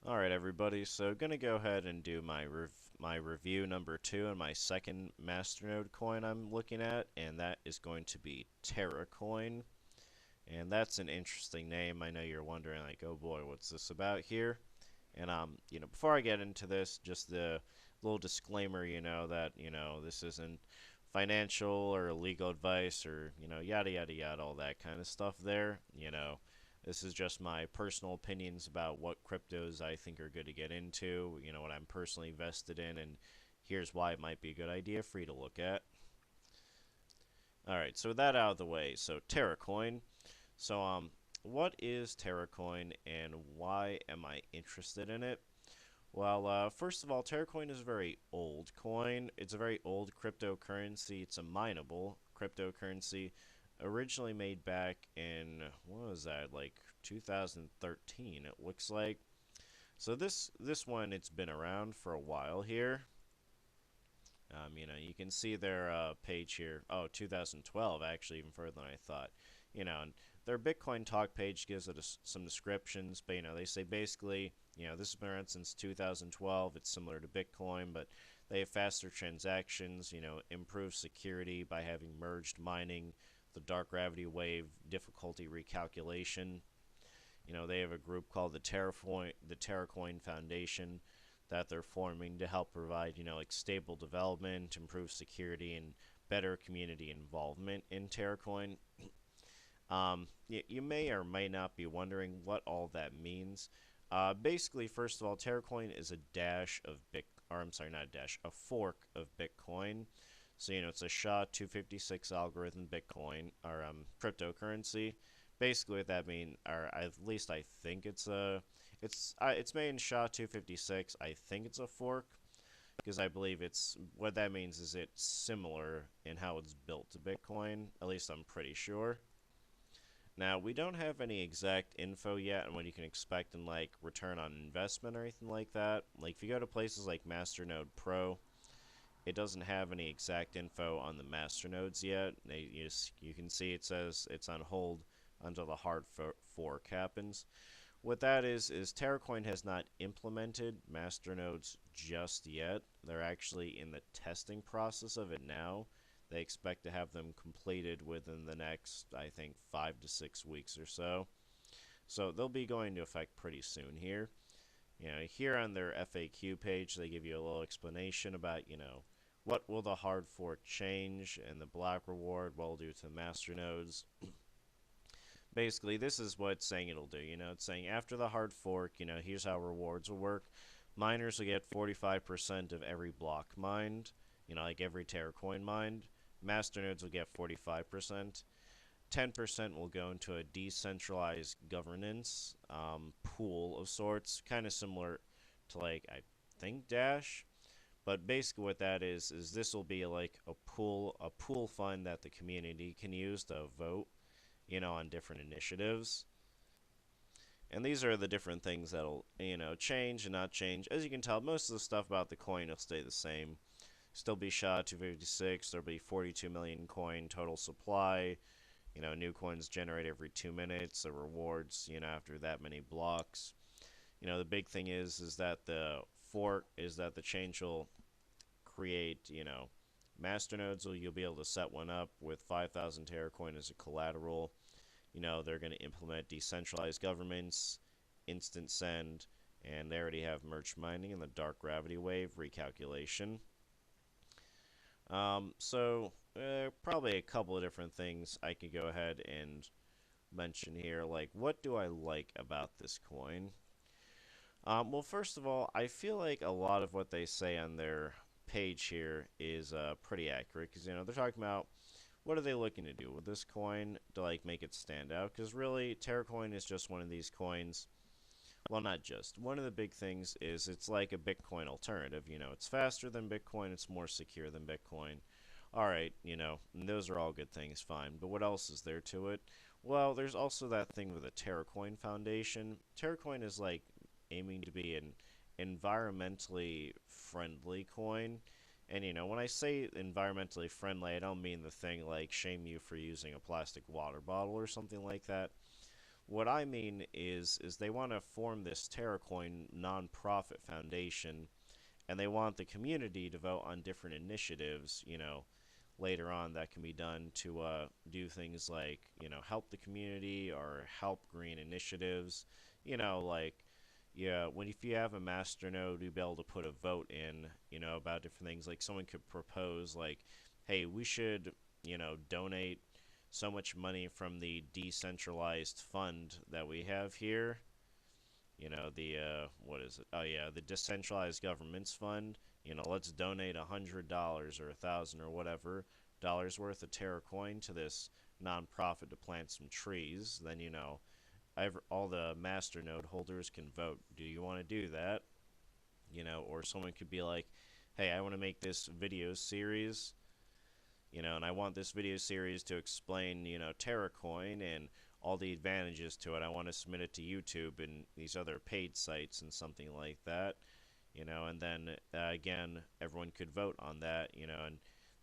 Alright everybody, so gonna go ahead and do my review number 2 and my second Masternode coin I'm looking at, and that is going to be Terra coin. And that's an interesting name. I know you're wondering like, oh boy, what's this about here? And before I get into this, just the little disclaimer, that, this isn't financial or legal advice or, yada yada yada, all that kind of stuff there. This is just my personal opinions about what cryptos I think are good to get into, what I'm personally vested in, and here's why it might be a good idea for you to look at. Alright, so with that out of the way, so Terra coin. So, what is Terra coin and why am I interested in it? Well, first of all, Terra coin is a very old coin. It's a very old cryptocurrency. It's a mineable cryptocurrency, originally made back in, what was that, like 2013, it looks like. So this one, it's been around for a while here. You can see their page here. Oh, 2012, actually, even further than I thought. And their Bitcoin talk page gives it some descriptions, but they say basically, this has been around since 2012. It's similar to Bitcoin, but they have faster transactions. Improved security by having merged mining, the dark gravity wave difficulty recalculation. They have a group called the Terracoin Foundation that they're forming to help provide, like stable development, improve security, and better community involvement in Terracoin. You may or may not be wondering what all that means. Basically, first of all, Terracoin is a dash of or I'm sorry, not a dash, a fork of Bitcoin. So, it's a SHA-256 algorithm Bitcoin, or cryptocurrency. Basically, what that means, or at least I think it's made in SHA-256. I think it's a fork, because I believe what that means is it's similar in how it's built to Bitcoin. At least I'm pretty sure. Now, we don't have any exact info yet on what you can expect in, like, return on investment or anything like that. Like, if you go to places like Masternode Pro, it doesn't have any exact info on the masternodes yet. You can see it says it's on hold until the hard fork happens. What that is Terracoin has not implemented masternodes just yet. They're actually in the testing process of it now. They expect to have them completed within the next, I think, 5 to 6 weeks or so. So they'll be going into effect pretty soon here. Here on their FAQ page, they give you a little explanation about, what will the hard fork change and the block reward, what will do to the masternodes. Basically, this is what it's saying it'll do. It's saying after the hard fork, here's how rewards will work. Miners will get 45% of every block mined, like every Terracoin mined. Masternodes will get 45%. 10% will go into a decentralized governance pool of sorts, kind of similar to, like, I think Dash. But basically what that is this will be like a pool fund that the community can use to vote, on different initiatives. And these are the different things that'll, change and not change. As you can tell, most of the stuff about the coin will stay the same. Still be SHA-256. There'll be 42 million coin total supply. New coins generate every 2 minutes. The rewards, after that many blocks. The big thing is that the fork is that the change will create, masternodes. So you'll be able to set one up with 5,000 Terracoin as a collateral. They're going to implement decentralized governments, instant send, and they already have merged mining and the dark gravity wave recalculation. Probably a couple of different things I could go ahead and mention here. Like, what do I like about this coin? Well, first of all, I feel like a lot of what they say on their page here is pretty accurate, because, they're talking about what are they looking to do with this coin to, like, make it stand out, because really, Terracoin is just one of these coins. Well, not just. One of the big things is it's like a Bitcoin alternative. It's faster than Bitcoin, it's more secure than Bitcoin. Alright, and those are all good things, fine. But what else is there to it? Well, there's also that thing with the Terracoin Foundation. Terracoin is, like, aiming to be an environmentally friendly coin. And, when I say environmentally friendly, I don't mean the thing like shame you for using a plastic water bottle or something like that. What I mean is they want to form this TerraCoin nonprofit foundation, and they want the community to vote on different initiatives, later on that can be done to do things like, help the community or help green initiatives. Like, yeah, when if you have a Masternode, you'll be able to put a vote in, about different things. Like someone could propose, like, hey, we should, donate so much money from the decentralized fund that we have here. The what is it? Oh yeah, the decentralized governments fund. Let's donate $100 or 1,000 or whatever dollars worth of Terra coin to this nonprofit to plant some trees. Then all the Masternode holders can vote. Do you want to do that? Or someone could be like, hey, I want to make this video series, and I want this video series to explain, TerraCoin and all the advantages to it. I want to submit it to YouTube and these other paid sites and something like that, and then again, everyone could vote on that, and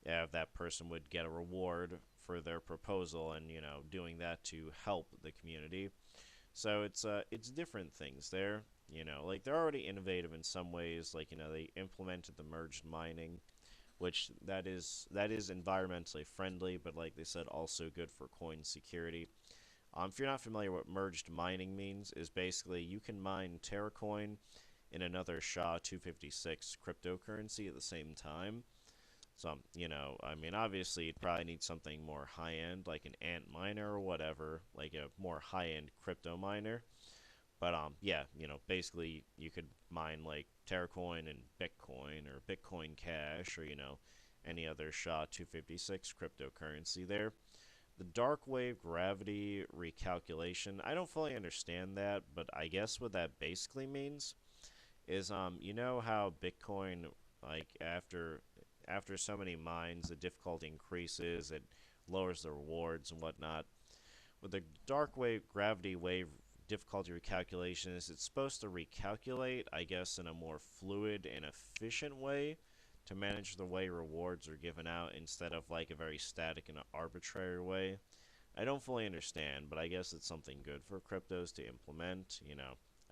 that person would get a reward for their proposal and, doing that to help the community. So it's different things there, like they're already innovative in some ways, like, they implemented the merged mining, which that is environmentally friendly, but like they said, also good for coin security. If you're not familiar, what merged mining means is basically you can mine TerraCoin in another SHA-256 cryptocurrency at the same time. So, I mean, obviously you'd probably need something more high-end, like an ant miner or whatever, like a more high-end crypto miner. But yeah, basically you could mine like Terracoin and Bitcoin or Bitcoin Cash or any other SHA-256 cryptocurrency there. The dark wave gravity recalculation, I don't fully understand that, but I guess what that basically means is how Bitcoin, like after so many mines the difficulty increases, it lowers the rewards and whatnot. With the dark wave gravity wave difficulty recalculation is it's supposed to recalculate, I guess, in a more fluid and efficient way to manage the way rewards are given out instead of like a very static and arbitrary way. I don't fully understand, but I guess it's something good for cryptos to implement.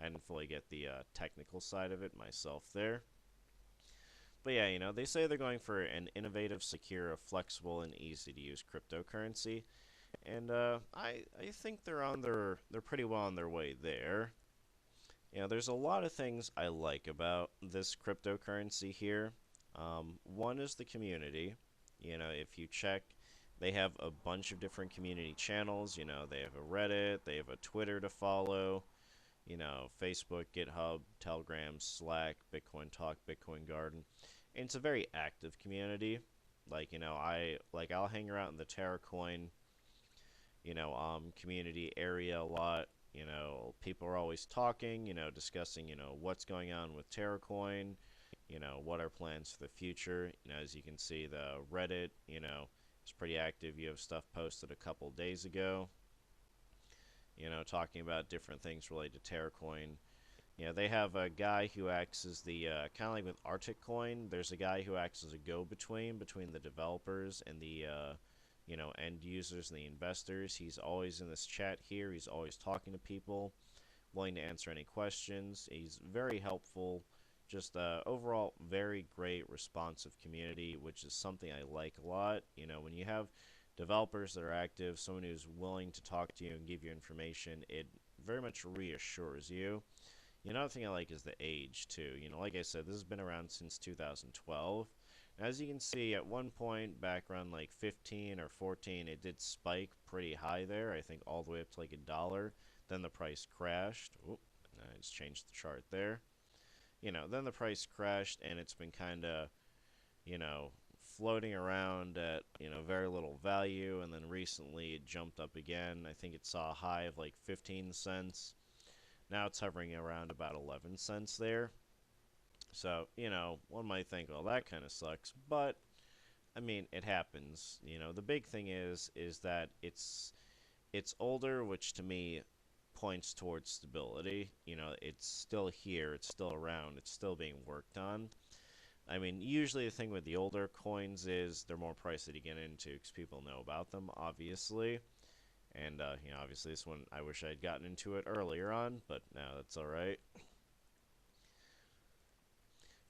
I didn't fully get the technical side of it myself there. But yeah, they say they're going for an innovative, secure, flexible, and easy to use cryptocurrency, and I think they're pretty well on their way there. There's a lot of things I like about this cryptocurrency here. One is the community. If you check, they have a bunch of different community channels. They have a Reddit, they have a Twitter to follow. Facebook, GitHub, Telegram, Slack, Bitcoin Talk, Bitcoin Garden. And it's a very active community. Like, I'll hang around in the TerraCoin community area a lot. People are always talking, discussing, what's going on with TerraCoin, what are plans for the future. As you can see, the Reddit, is pretty active. You have stuff posted a couple days ago, talking about different things related to TerraCoin. They have a guy who acts as the, kind of like with Arctic Coin, there's a guy who acts as a go-between between the developers and the, end users and the investors. He's always in this chat here. He's always talking to people, willing to answer any questions. He's very helpful. Just overall, very great, responsive community, which is something I like a lot. When you have developers that are active, someone who's willing to talk to you and give you information, it very much reassures you. Another thing I like is the age, too. Like I said, this has been around since 2012. As you can see, at one point, back around like 15 or 14, it did spike pretty high there. I think all the way up to like $1. Then the price crashed. Oop, I just changed the chart there. Then the price crashed, and it's been kind of, you know, floating around at, very little value. And then recently it jumped up again. I think it saw a high of like 15 cents. Now it's hovering around about 11 cents there. So, one might think, well, that kind of sucks, but I mean, it happens. The big thing is that it's older, which to me points towards stability. It's still here, it's still around, it's still being worked on. I mean, usually the thing with the older coins is they're more pricey to get into because people know about them, obviously. And, obviously this one, I wish I had gotten into it earlier on, but now that's alright.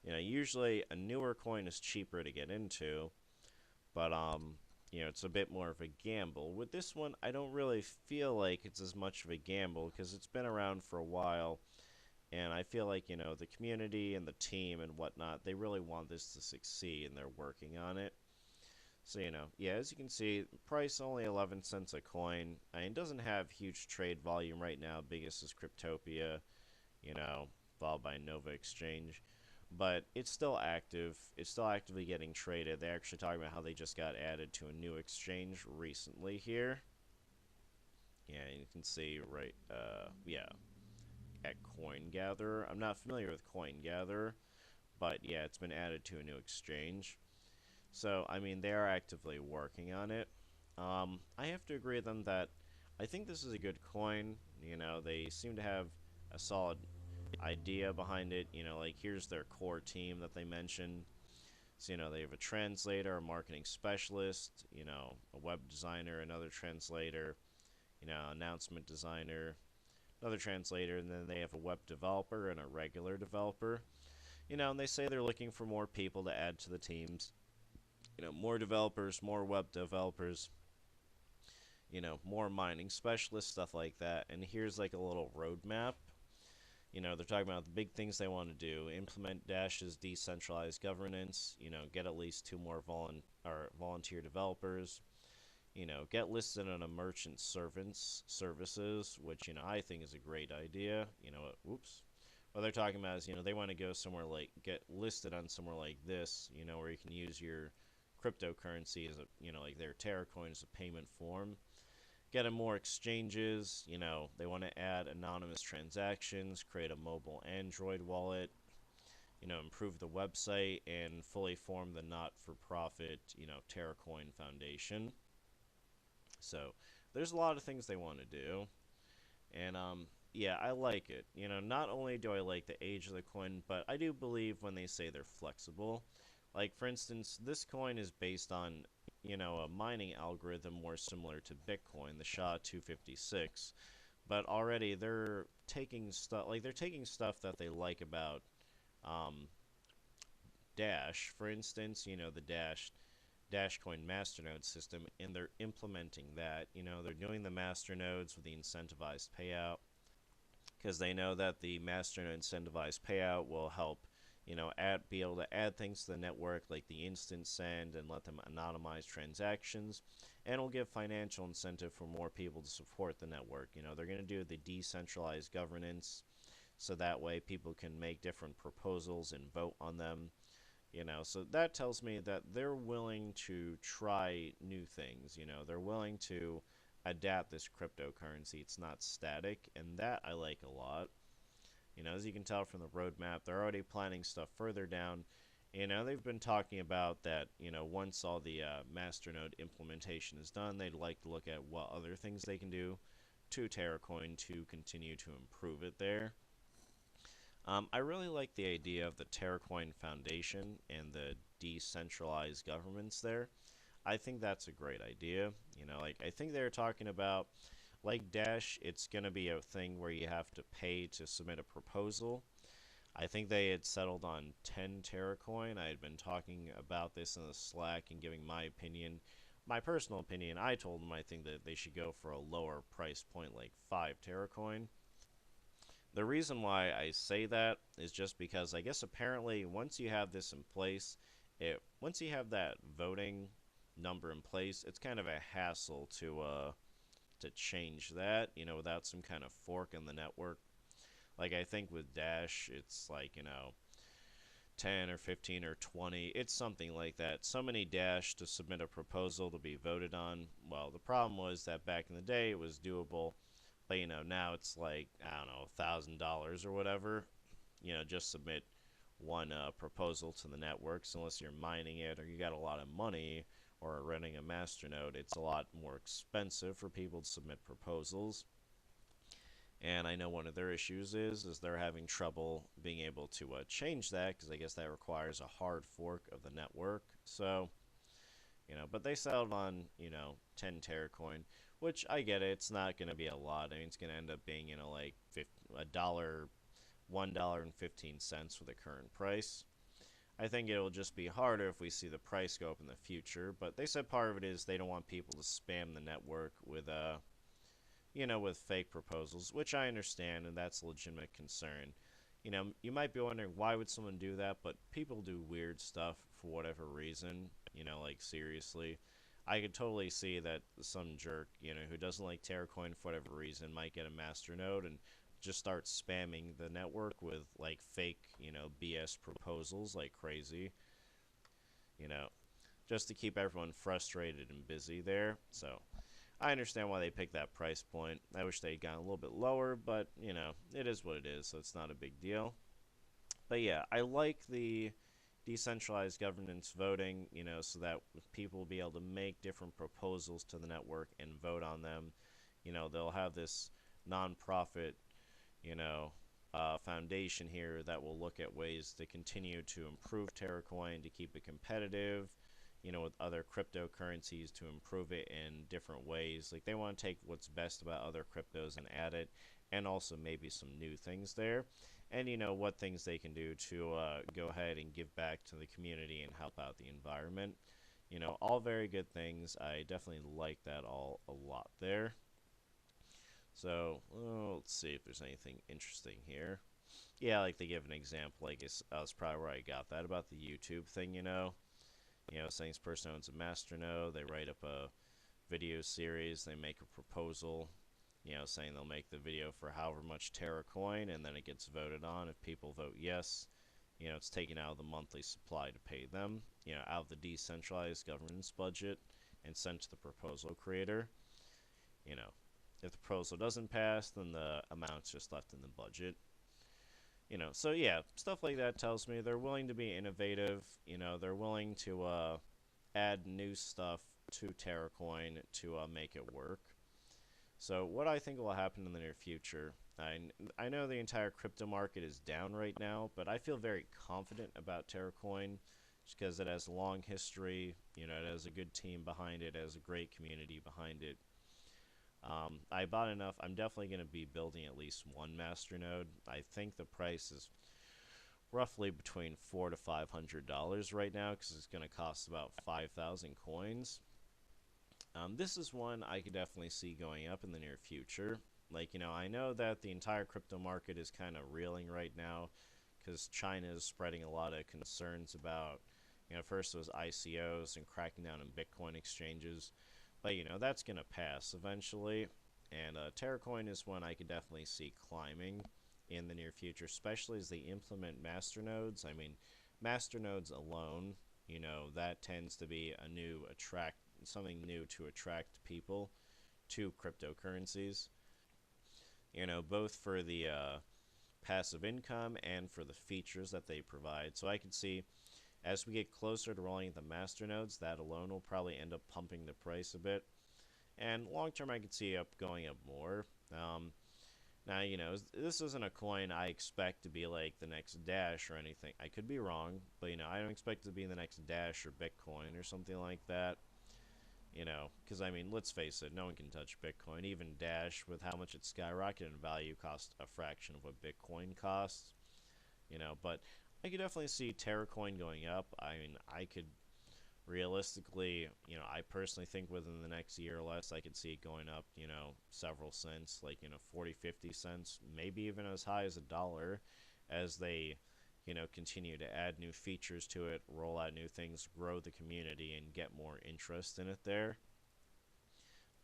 Usually a newer coin is cheaper to get into, but, it's a bit more of a gamble. With this one, I don't really feel like it's as much of a gamble because it's been around for a while, and I feel like, the community and the team and whatnot, they really want this to succeed, and they're working on it. So, yeah, as you can see, price only 11 cents a coin. I mean, it doesn't have huge trade volume right now. Biggest is Cryptopia, you know, followed by Nova Exchange. But it's still active. It's still actively getting traded. They're actually talking about how they just got added to a new exchange recently here. Yeah, you can see right, yeah, at Coin Gatherer. I'm not familiar with Coin Gatherer, but yeah, it's been added to a new exchange. So, I mean, they are actively working on it. I have to agree with them that I think this is a good coin. They seem to have a solid idea behind it. Like here's their core team that they mentioned. So, they have a translator, a marketing specialist, a web designer, another translator, announcement designer, another translator, and then they have a web developer and a regular developer. And they say they're looking for more people to add to the teams. More developers, more web developers, more mining specialists, stuff like that. And here's like a little roadmap. They're talking about the big things they want to do: implement Dash's decentralized governance. Get at least two more volunteer developers. Get listed on a merchant servants services, which I think is a great idea. Whoops. What they're talking about is they want to go somewhere like get listed on somewhere like this. Where you can use your cryptocurrency as a like their Terra coin as a payment form. Get them more exchanges. They want to add anonymous transactions, create a mobile Android wallet, improve the website, and fully form the not-for-profit, Terra Coin Foundation. So there's a lot of things they want to do, and yeah, I like it. Not only do I like the age of the coin, but I do believe when they say they're flexible. Like for instance, this coin is based on a mining algorithm more similar to Bitcoin, the SHA-256, but already they're taking stuff that they like about um, Dash, for instance, the Dashcoin Masternode system, and they're implementing that. They're doing the Masternodes with the incentivized payout because they know that the Masternode incentivized payout will help, be able to add things to the network like the instant send and let them anonymize transactions, and will give financial incentive for more people to support the network. They're going to do the decentralized governance so that way people can make different proposals and vote on them. So that tells me that they're willing to try new things. They're willing to adapt this cryptocurrency. It's not static, and that I like a lot. As you can tell from the roadmap, they're already planning stuff further down. They've been talking about that, once all the Masternode implementation is done, they'd like to look at what other things they can do to TerraCoin to continue to improve it there. I really like the idea of the TerraCoin Foundation and the decentralized governments there. I think that's a great idea. Like I think they're talking about, like Dash, it's going to be a thing where you have to pay to submit a proposal. I think they had settled on 10 Terracoin. I had been talking about this in the Slack and giving my opinion. My personal opinion, I told them I think that they should go for a lower price point, like 5 Terracoin. The reason why I say that is just because I guess apparently once you have this in place, once you have that voting number in place, it's kind of a hassle to change that, without some kind of fork in the network. Like I think with Dash, it's like, 10 or 15 or 20. It's something like that. So many Dash to submit a proposal to be voted on. Well, the problem was that back in the day it was doable, but now it's like, I don't know, $1,000 or whatever. Just submit one proposal to the networks. Unless you're mining it or you got a lot of money or renting a masternode, it's a lot more expensive for people to submit proposals. And I know one of their issues is they're having trouble being able to change that because I guess that requires a hard fork of the network. So, but they settled on 10 Terracoin, which I get it. It's not going to be a lot. I mean, it's going to end up being, like a dollar, $1.15 for the current price. I think it'll just be harder if we see the price go up in the future. But they said part of it is they don't want people to spam the network with with fake proposals, which I understand, and that's a legitimate concern. You might be wondering why would someone do that, but people do weird stuff for whatever reason. Like seriously, I could totally see that some jerk, who doesn't like Terracoin for whatever reason, might get a Masternode and just start spamming the network with like fake, BS proposals like crazy. You know, just to keep everyone frustrated and busy there. So I understand why they picked that price point. I wish they'd gone a little bit lower, but, it is what it is, so it's not a big deal. But yeah, I like the decentralized governance voting, so that people will be able to make different proposals to the network and vote on them. They'll have this nonprofit, you know, foundation here that will look at ways to continue to improve Terracoin, to keep it competitive, with other cryptocurrencies to improve it in different ways. Like they want to take what's best about other cryptos and add it, and also maybe some new things there. And what things they can do to go ahead and give back to the community and help out the environment. All very good things. I definitely like that all a lot there. So let's see if there's anything interesting here. Yeah, like they give an example. I guess that's probably where I got that about the YouTube thing. Saying this person owns a Masternode, they write up a video series, they make a proposal, saying they'll make the video for however much Terra coin, and then it gets voted on. If people vote yes, it's taken out of the monthly supply to pay them, out of the decentralized governance budget and sent to the proposal creator. You know, if the proposal doesn't pass, then the amount's just left in the budget. So yeah, stuff like that tells me they're willing to be innovative. They're willing to add new stuff to Terracoin to make it work. So what I think will happen in the near future, I know the entire crypto market is down right now, but I feel very confident about Terracoin just because it has a long history. It has a good team behind it, it has a great community behind it. I bought enough. I'm definitely going to be building at least one Masternode. I think the price is roughly between $400 to $500 right now because it's going to cost about 5,000 coins. This is one I could definitely see going up in the near future. I know that the entire crypto market is kind of reeling right now because China is spreading a lot of concerns about, first it was ICOs and cracking down on Bitcoin exchanges. But, that's going to pass eventually. And Terracoin is one I could definitely see climbing in the near future, especially as they implement masternodes. I mean, masternodes alone, that tends to be something new to attract people to cryptocurrencies. Both for the passive income and for the features that they provide. So I could see as we get closer to rolling the masternodes, that alone will probably end up pumping the price a bit. And long term, I could see going up more. Now, this isn't a coin I expect to be like the next Dash or anything. I could be wrong, but, I don't expect it to be the next Dash or Bitcoin or something like that. Because, I mean, let's face it, no one can touch Bitcoin. Even Dash, with how much it's skyrocketed in value, costs a fraction of what Bitcoin costs. But I could definitely see Terracoin going up. I mean, I could realistically, I personally think within the next year or less, I could see it going up, several cents, like, 40, 50 cents, maybe even as high as $1 as they, continue to add new features to it, roll out new things, grow the community, and get more interest in it there.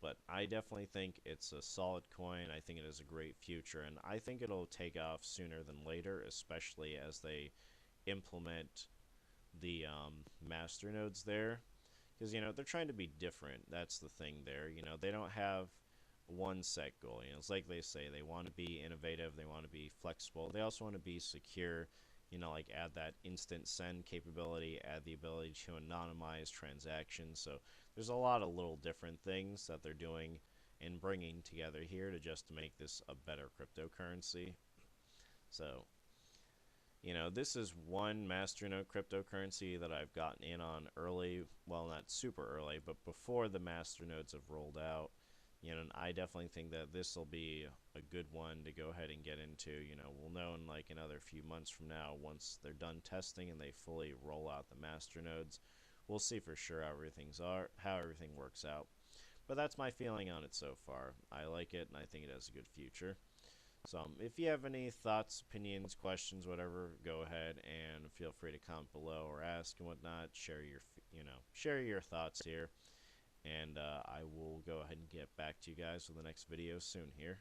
But I definitely think it's a solid coin. I think it has a great future, and I think it'll take off sooner than later, especially as they implement the master nodes there. Because, they're trying to be different. That's the thing there. They don't have one set goal. It's like they say, they want to be innovative, they want to be flexible, they also want to be secure. Like add that instant send capability, add the ability to anonymize transactions. So there's a lot of little different things that they're doing and bringing together here to just make this a better cryptocurrency. So, this is one Masternode cryptocurrency that I've gotten in on early. Well, not super early, but before the Masternodes have rolled out. You know, and I definitely think that this will be a good one to go ahead and get into. You know, we'll know in like another few months from now, once they're done testing and they fully roll out the masternodes, we'll see for sure how everything works out. But that's my feeling on it so far. I like it, and I think it has a good future. So, if you have any thoughts, opinions, questions, whatever, go ahead and feel free to comment below or ask and whatnot. Share your thoughts here, and I will go ahead and get back to you guys with the next video soon here.